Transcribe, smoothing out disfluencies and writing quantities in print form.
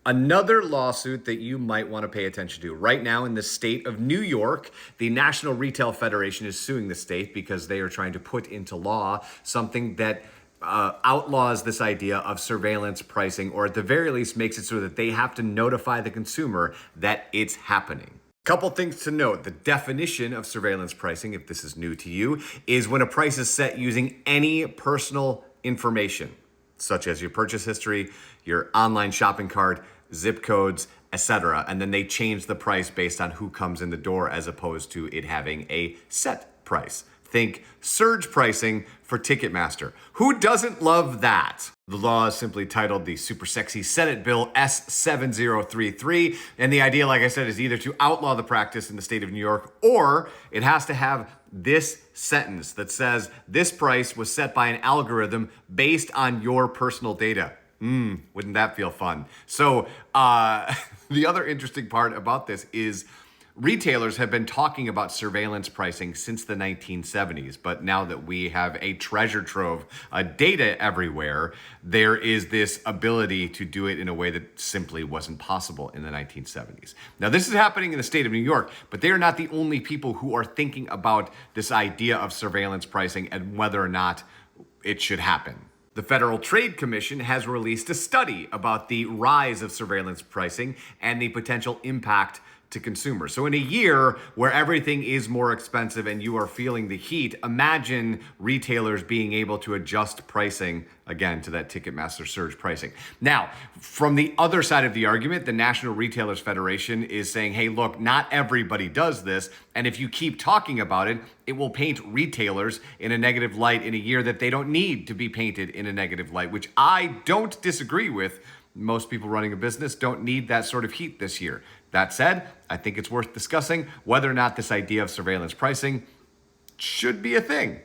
Another lawsuit that you might want to pay attention to. Right now, in the state of New York, the National Retail Federation is suing the state because they are trying to put into law something that outlaws this idea of surveillance pricing, or at the very least makes it so that they have to notify the consumer that it's happening. Couple things to note. The definition of surveillance pricing, if this is new to you, is when a price is set using any personal information, such as your purchase history, your online shopping cart, zip codes, etc. And then they change the price based on who comes in the door as opposed to it having a set price. Think surge pricing for Ticketmaster. Who doesn't love that? The law is simply titled the super sexy Senate Bill S7033. And the idea, like I said, is either to outlaw the practice in the state of New York, or it has to have this sentence that says this price was set by an algorithm based on your personal data. Wouldn't that feel fun? So the other interesting part about this is retailers have been talking about surveillance pricing since the 1970s, but now that we have a treasure trove of data everywhere, there is this ability to do it in a way that simply wasn't possible in the 1970s. Now, this is happening in the state of New York, but they are not the only people who are thinking about this idea of surveillance pricing and whether or not it should happen. The Federal Trade Commission has released a study about the rise of surveillance pricing and the potential impact to consumers. So in a year where everything is more expensive and you are feeling the heat, imagine retailers being able to adjust pricing again to that Ticketmaster surge pricing. Now, from the other side of the argument, the National Retailers Federation is saying, hey, look, not everybody does this. And if you keep talking about it, it will paint retailers in a negative light in a year that they don't need to be painted in a negative light, which I don't disagree with. Most people running a business don't need that sort of heat this year. That said, I think it's worth discussing whether or not this idea of surveillance pricing should be a thing.